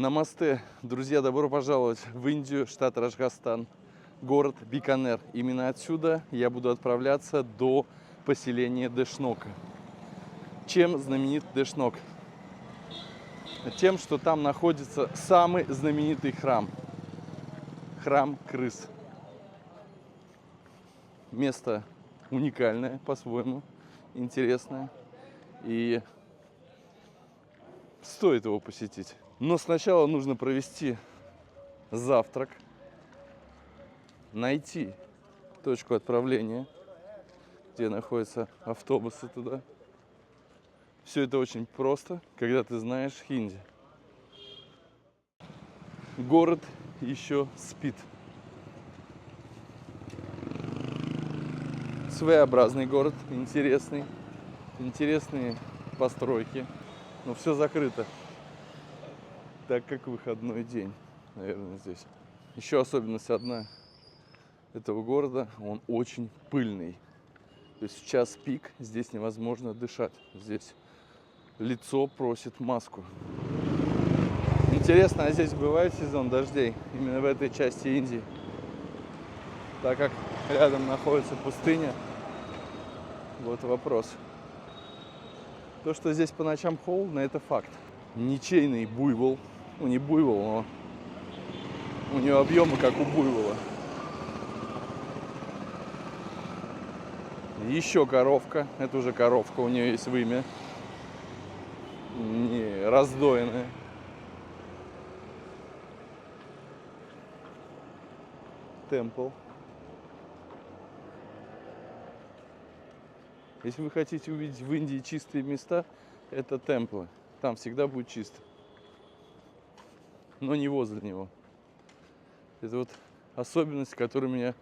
Намасте, друзья, добро пожаловать в Индию, штат Раджастан, город Биканер. Именно отсюда я буду отправляться до поселения Дешнока. Чем знаменит Дешнок? Тем, что там находится самый знаменитый храм. Храм крыс. Место уникальное, по-своему, интересное. И стоит его посетить. Но сначала нужно провести завтрак, найти точку отправления, где находятся автобусы туда. Все это очень просто, когда ты знаешь хинди. Город еще спит. Своеобразный город, интересный, интересные постройки, но все закрыто, так как выходной день, наверное, здесь. Еще особенность одна этого города, он очень пыльный. То есть в час пик здесь невозможно дышать. Здесь лицо просит маску. Интересно, а здесь бывает сезон дождей? Именно в этой части Индии. Так как рядом находится пустыня. Вот вопрос. То, что здесь по ночам холодно, это факт. Ничейный буйвол. Ну, не буйвол, но у него объемы, как у буйвола. Еще коровка. Это уже коровка, у нее есть вымя. Не раздоенная. Темпл. Если вы хотите увидеть в Индии чистые места, это темплы. Там всегда будет чисто. Но не возле него. Это вот особенность, которая меня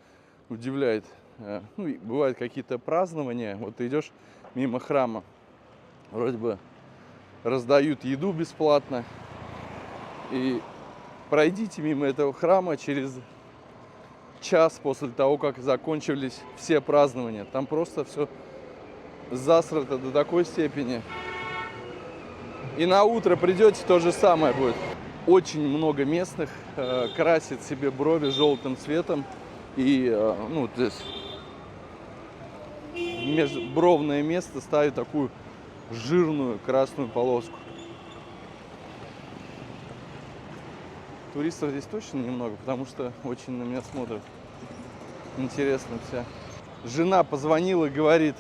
удивляет. Ну, бывают какие-то празднования. Вот ты идешь мимо храма. Вроде бы раздают еду бесплатно. И пройдите мимо этого храма через час после того, как закончились все празднования. Там просто все засрато до такой степени. И на утро придете, то же самое будет. Очень много местных красит себе брови желтым цветом. И ну, здесь межбровное место ставит такую жирную красную полоску. Туристов здесь точно немного, потому что очень на меня смотрят. Интересно все. Жена позвонила и говорит: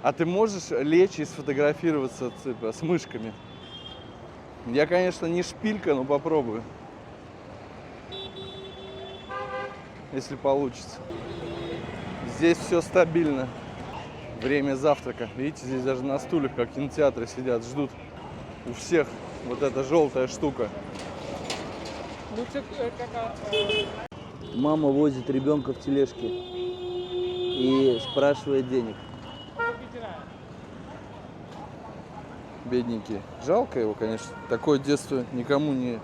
а ты можешь лечь и сфотографироваться типа, с мышками? Я, конечно, не шпилька, но попробую. Если получится. Здесь все стабильно. Время завтрака. Видите, здесь даже на стульях, как в кинотеатре, сидят, ждут. У всех вот эта желтая штука. Мама возит ребенка в тележке и спрашивает денег. Бедненький. Жалко его, конечно. Такое детство никому не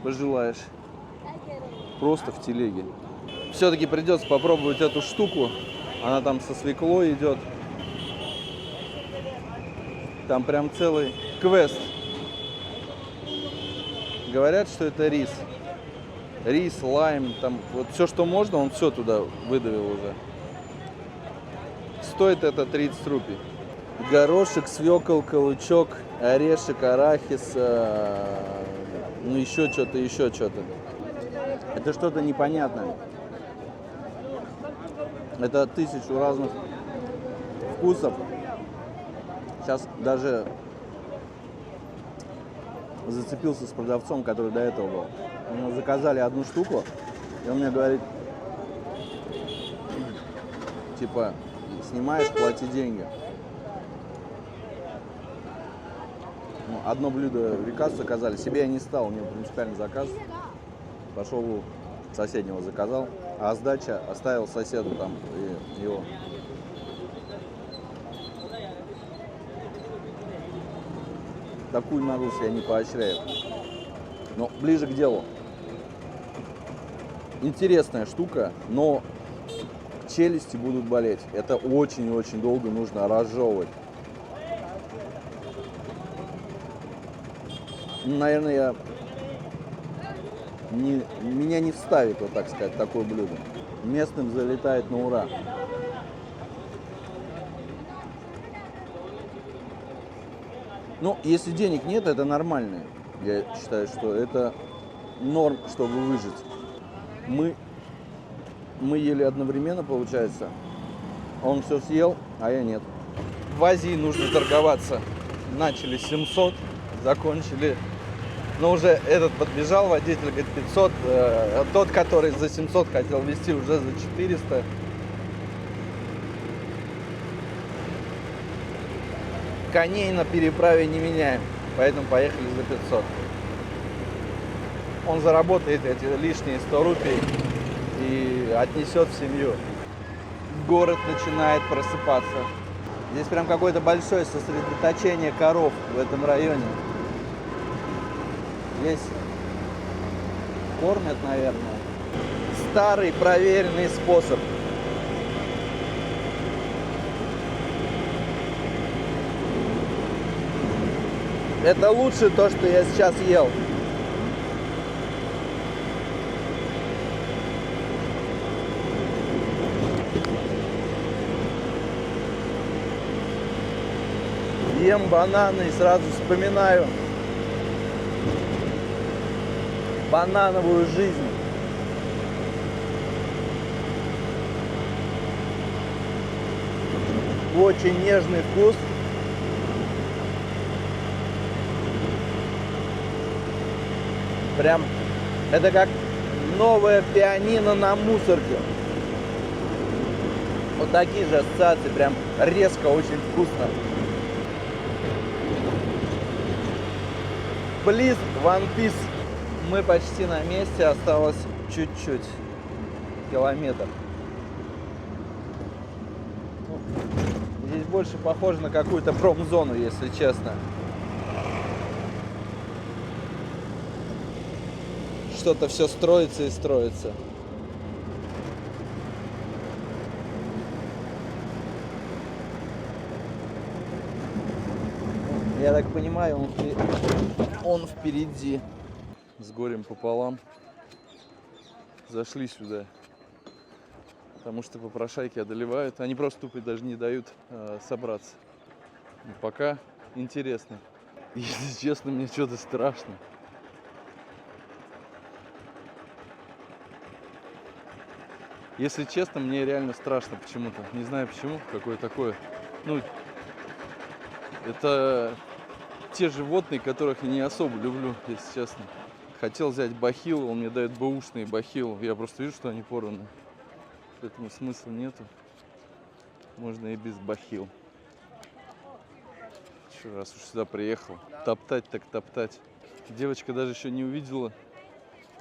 пожелаешь. Просто в телеге. Все-таки придется попробовать эту штуку. Она там со свеклой идет. Там прям целый квест. Говорят, что это рис. Рис, лайм, там вот все, что можно, он все туда выдавил уже. Стоит это 30 рупий. Горошек, свеколка, лучок, орешек, арахис, ну еще что-то, еще что-то. Это что-то непонятное. Это 1000 разных вкусов. Сейчас даже зацепился с продавцом, который до этого был. Мы заказали одну штуку, и он мне говорит, типа, снимаешь, плати деньги. Ну, одно блюдо Викасу заказали, себе я не стал, у него принципиальный заказ. Пошел у соседнего заказал, а сдача оставил соседу там и его. Такую наглость я не поощряю. Но ближе к делу. Интересная штука, но челюсти будут болеть. Это очень и очень долго нужно разжевывать. наверное, меня не вставит, вот так сказать, такое блюдо. Местным залетает на ура. Ну, если денег нет, это нормально. Я считаю, что это норм, чтобы выжить. Мы ели одновременно, получается. Он все съел, а я нет. В Азии нужно торговаться. Начали 700, закончили. Но уже этот подбежал, водитель говорит 500. Тот, который за 700 хотел везти, уже за 400. Коней на переправе не меняем, поэтому поехали за 500. Он заработает эти лишние 100 рупий и отнесет в семью. Город начинает просыпаться. Здесь прям какое-то большое сосредоточение коров в этом районе. Здесь кормят, наверное. Старый проверенный способ. Это лучше то, что я сейчас ел. Ем бананы и сразу вспоминаю банановую жизнь. Очень нежный вкус. Прям это как новое пианино на мусорке. Вот такие же ассоциации, прям резко, очень вкусно. Please, One Piece. Мы почти на месте, осталось чуть-чуть. Километр. Здесь больше похоже на какую-то промзону, если честно. Что-то все строится и строится. Я так понимаю, он впереди. С горем пополам зашли сюда, потому что попрошайки одолевают. Они просто тупо даже не дают собраться. Но пока интересно. Если честно, мне что-то страшно. Если честно, мне реально страшно почему-то. Не знаю почему, какое такое. Ну, это те животные, которых я не особо люблю, если честно. Хотел взять бахил, он мне дает бэушные бахил. Я просто вижу, что они порваны. Поэтому смысла нету. Можно и без бахил. Еще раз уж сюда приехал. Топтать так топтать. Девочка даже еще не увидела,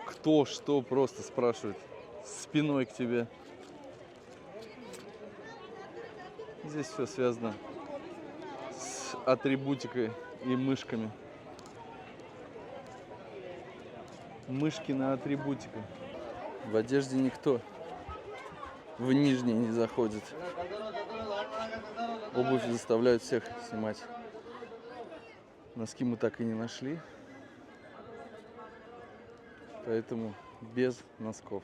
кто что, просто спрашивает. Спиной к тебе. Здесь все связано с атрибутикой и мышками. Мышкина атрибутика. В одежде никто в нижней не заходит. Обувь заставляют всех снимать. Носки мы так и не нашли. Поэтому без носков.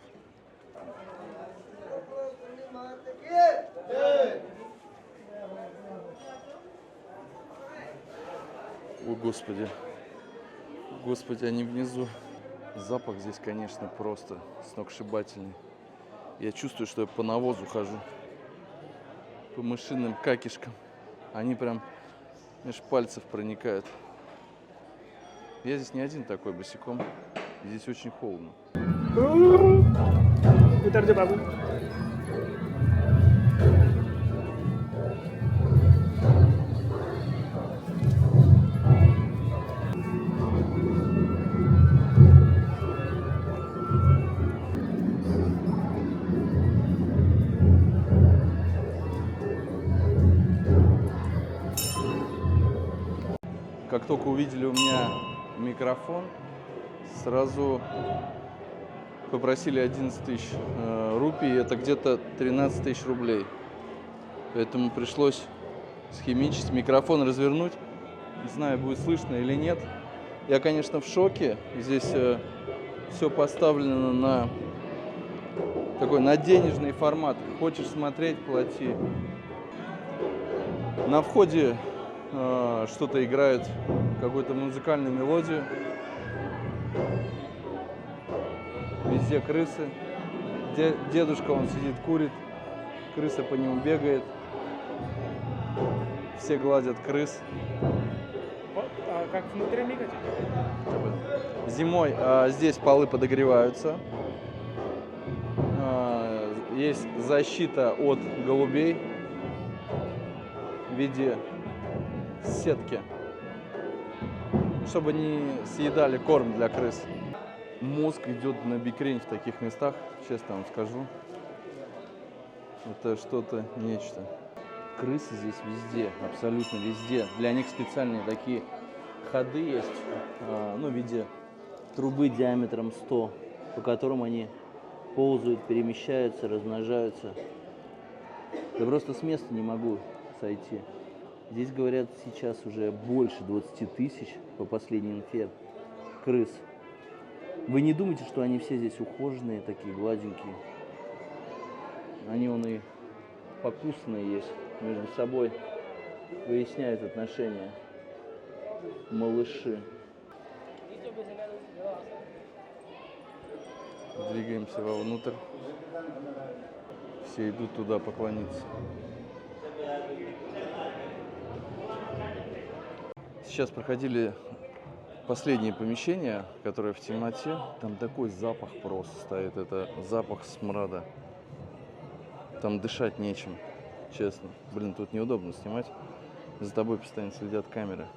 О, Господи. Господи, они внизу. Запах здесь, конечно, просто сногсшибательный. Я чувствую, что я по навозу хожу. По мышиным какишкам. Они прям меж пальцев проникают. Я здесь не один такой босиком. Здесь очень холодно. Как только увидели у меня микрофон, сразу попросили 11 тысяч рупий, это где-то 13 тысяч рублей. Поэтому пришлось схимичить, микрофон развернуть. Не знаю, будет слышно или нет. Я, конечно, в шоке. Здесь все поставлено на такой на денежный формат. Хочешь смотреть, плати. На входе что-то играет, какую-то музыкальную мелодию. Везде крысы. Дедушка, он сидит, курит. Крыса по нему бегает. Все гладят крыс. Вот, а как внутри мигать? Зимой здесь полы подогреваются. Есть защита от голубей в виде сетки, чтобы не съедали корм для крыс. Мозг идет на бикрень в таких местах, честно вам скажу. Это что-то, нечто. Крысы здесь везде, абсолютно везде. Для них специальные такие ходы есть, ну, в виде трубы диаметром 100, по которым они ползают, перемещаются, размножаются. Да просто с места не могу сойти. Здесь, говорят, сейчас уже больше 20 тысяч, по последней инфе, крыс. Вы не думайте, что они все здесь ухоженные, такие гладенькие. Они, вон, и покусанные есть, между собой выясняют отношения. Малыши. Двигаемся вовнутрь. Все идут туда поклониться. Сейчас проходили последнее помещение, которое в темноте. Там такой запах просто стоит. Это запах смрада. Там дышать нечем, честно. Блин, тут неудобно снимать. За тобой постоянно следят камеры.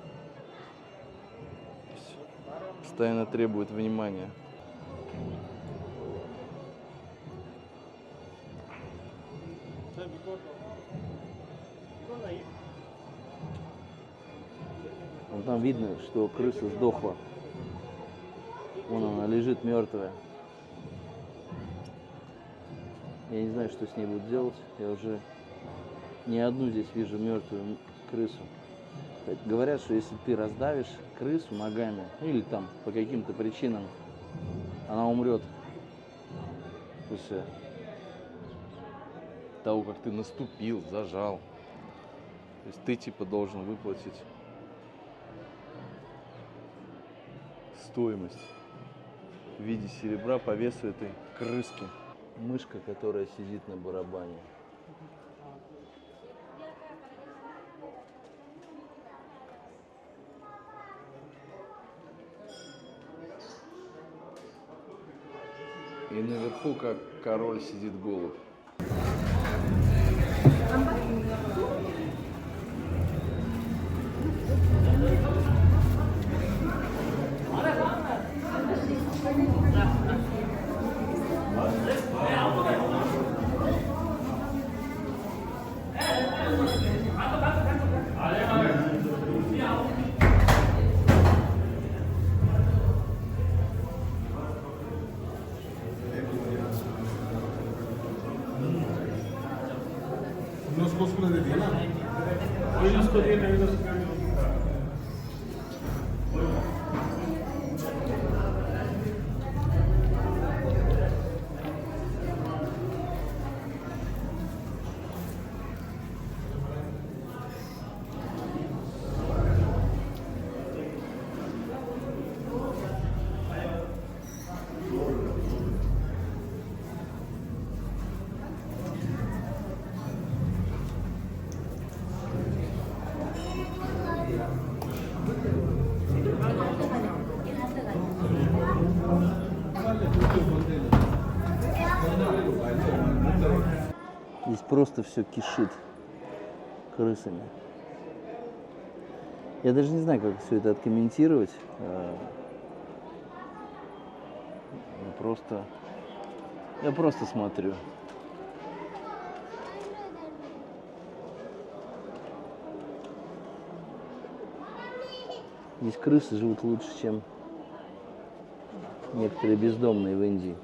Постоянно требуют внимания. Вот там видно, что крыса сдохла. Вон она лежит мертвая. Я не знаю, что с ней будут делать. Я уже не одну здесь вижу мертвую крысу. Говорят, что если ты раздавишь крысу ногами, ну или там по каким-то причинам, она умрет после Того, как ты наступил, зажал. То есть ты типа должен выплатить стоимость в виде серебра по весу этой крыски. мышка, которая сидит на барабане. И наверху, как король, сидит голубь. उसको दे दिया ना कोई उसको दिए नहीं तो Здесь просто все кишит крысами. Я даже не знаю, как все это откомментировать. Я просто смотрю. Здесь крысы живут лучше, чем некоторые бездомные в Индии.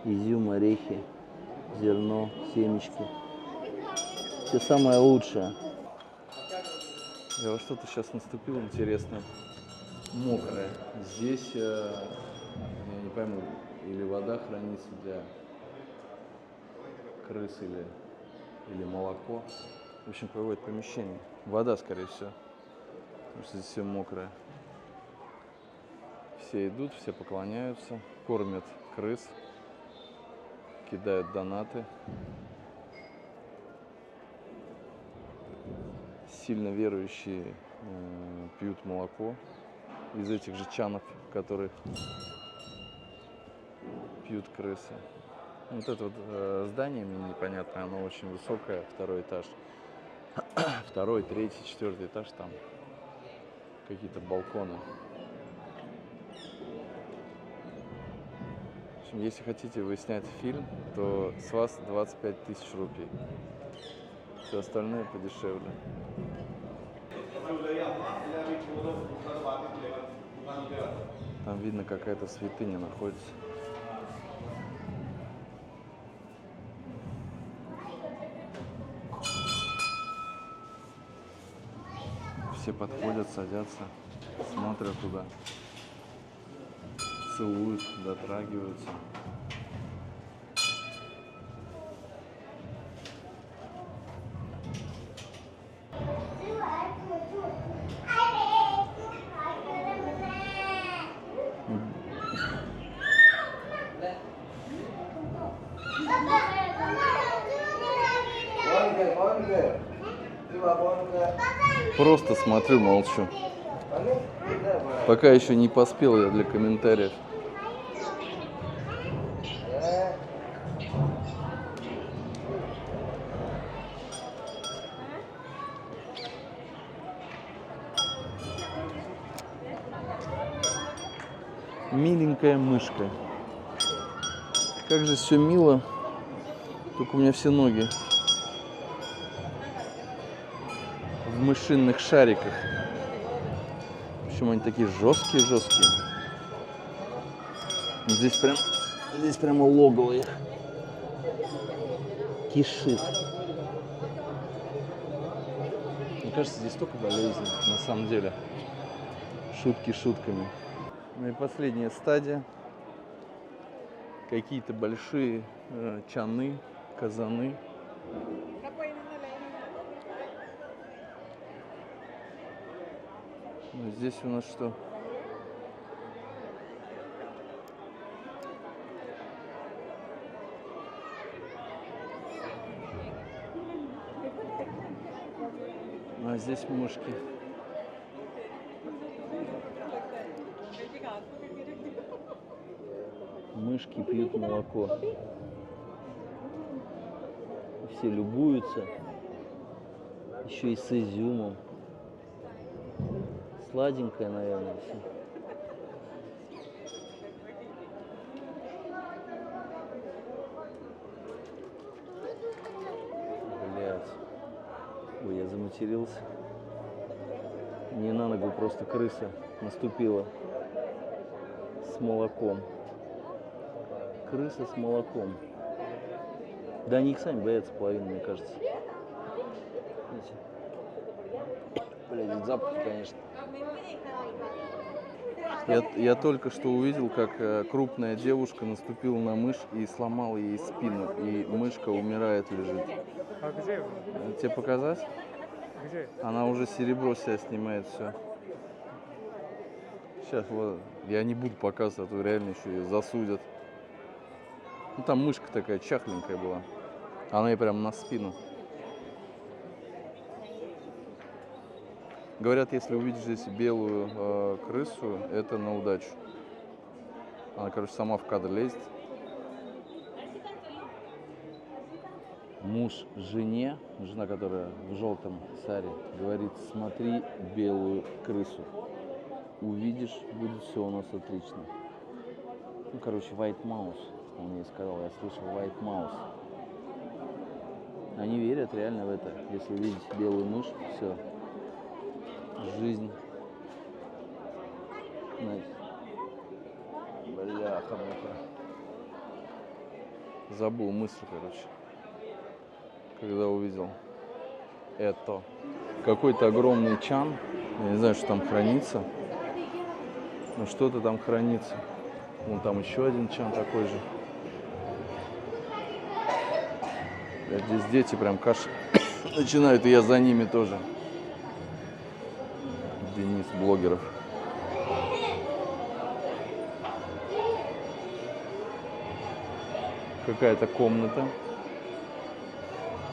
Изюм, орехи, зерно, семечки. Все самое лучшее. Я во что-то сейчас наступил интересное. мокрая. Здесь, я не пойму, или вода хранится для крыс, или молоко. В общем, приводит помещение. Вода, скорее всего, потому что здесь все мокрое. Все идут, все поклоняются, кормят крыс, кидают донаты. Сильно верующие пьют молоко из этих же чанов, которые пьют крысы. Вот это вот здание мне непонятно, оно очень высокое, второй этаж. Второй, третий, четвертый этаж, там какие-то балконы. В общем, если хотите вы снять фильм, то с вас 25 тысяч рупий. Все остальное подешевле. Там видно, какая-то святыня находится. Все подходят, садятся, смотрят туда, целуют, дотрагиваются. Просто смотрю, молчу. Пока еще не поспел я для комментариев. Миленькая мышка. Как же все мило. Только у меня все ноги в мышиных шариках. Причем они такие жесткие. Здесь прямо логово их кишит. Мне кажется, здесь столько болезней, на самом деле. Шутки шутками. Ну и последняя стадия. Какие-то большие чаны, казаны. Ну, здесь у нас что? А здесь мышки. Мышки пьют молоко. Все любуются. Еще и с изюмом. Сладенькое, наверное, все. Блять. Ой, я заматерился. Мне на ногу просто крыса наступила с молоком. Крыса с молоком. Да они их сами боятся половину, мне кажется. Блядь, запахи, конечно. Я только что увидел, как крупная девушка наступила на мышь и сломала ей спину. И мышка умирает, лежит. А где вы? Тебе показать? Где? Она уже серебро себя снимает, все. Сейчас вот, я не буду показывать, а то реально еще ее засудят. Ну там мышка такая чахленькая была. Она ей прям на спину. Говорят, если увидишь здесь белую крысу, это на удачу. Она, короче, сама в кадр лезет. Муж жене, жена, которая в желтом саре, говорит: смотри белую крысу. Увидишь, будет все у нас отлично. Ну, короче, White Mouse, он ей сказал, я слышал White Mouse. Они верят реально в это. Если увидеть белую мышь, все. Жизнь. Знаете. Бляха-муха. Забыл мысль, короче. Когда увидел это. Какой-то огромный чан. Я не знаю, что там хранится. Но что-то там хранится. Вон там еще один чан такой же. Здесь дети прям каши начинают, и я за ними тоже. Денис блогеров. Какая-то комната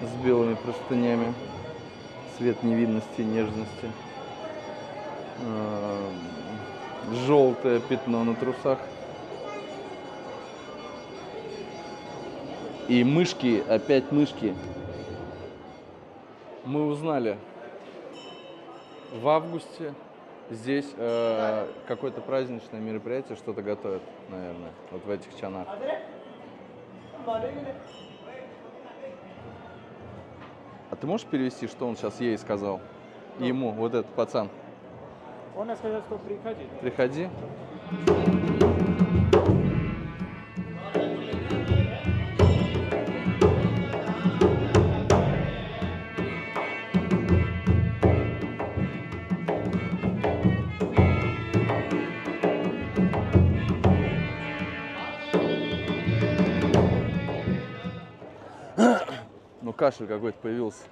с белыми простынями. Цвет невинности, нежности. Желтое пятно на трусах. И мышки, опять мышки. Мы узнали в августе здесь какое-то праздничное мероприятие, что-то готовят, наверное, вот в этих чанах. А ты можешь перевести, что он сейчас ей сказал? Ему, вот этот пацан. Он сказал, что приходи. Приходи. Ну, кашель какой-то появился.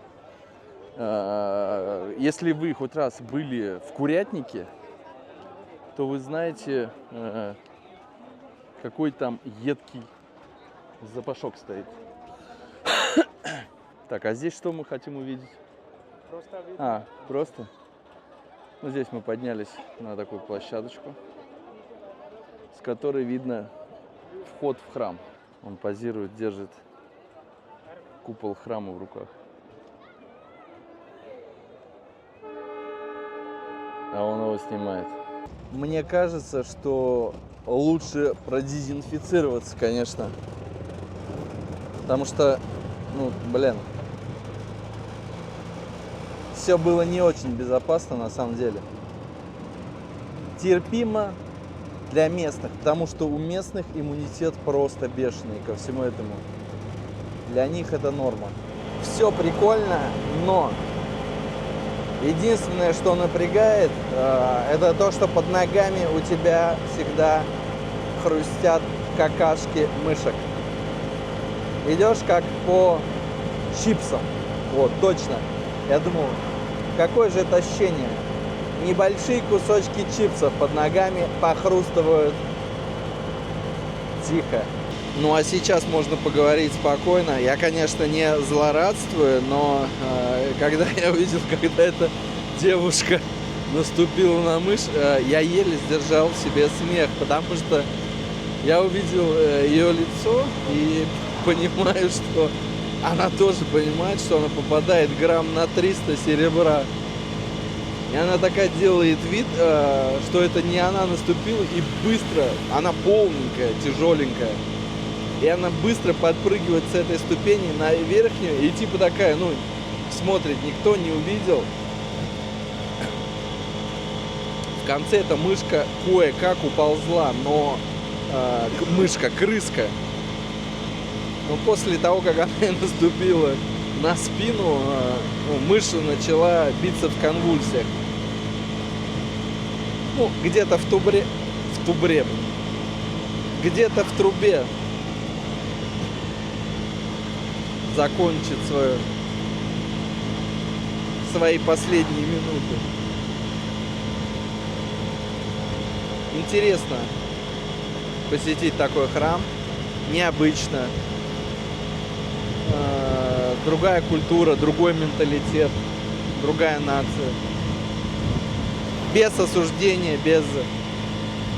Если вы хоть раз были в курятнике, то вы знаете, какой там едкий запашок стоит. Так, а здесь что мы хотим увидеть? Просто видно. Просто? Ну, здесь мы поднялись на такую площадочку, с которой видно вход в храм. Он позирует, держит купол храма в руках. А он его снимает. Мне кажется, что лучше продезинфицироваться, конечно. Потому что, все было не очень безопасно на самом деле. Терпимо для местных, потому что у местных иммунитет просто бешеный ко всему этому. Для них это норма. Все прикольно, но единственное, что напрягает, это то, что под ногами у тебя всегда хрустят какашки мышек. Идешь как по чипсам. Вот, точно. Я думал, какое же это ощущение. Небольшие кусочки чипсов под ногами похрустывают тихо. Ну а сейчас можно поговорить спокойно. Я, конечно, не злорадствую, но когда я увидел, когда эта девушка наступила на мышь, я еле сдержал в себе смех, потому что я увидел ее лицо и понимаю, что она тоже понимает, что она попадает грамм на 300 серебра. И она такая делает вид, что это не она наступила, и быстро, она полненькая, тяжеленькая. И она быстро подпрыгивает с этой ступени на верхнюю, и типа такая, смотрит, никто не увидел. В конце эта мышка кое-как уползла, но мышка-крыска. Но после того, как она наступила на спину, мышь начала биться в конвульсиях. Где-то где-то в трубе закончит свои последние минуты. Интересно посетить такой храм. Необычно. Другая культура, другой менталитет, другая нация. Без осуждения, без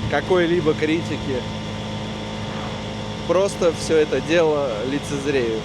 какой-либо критики. Просто все это дело лицезрею.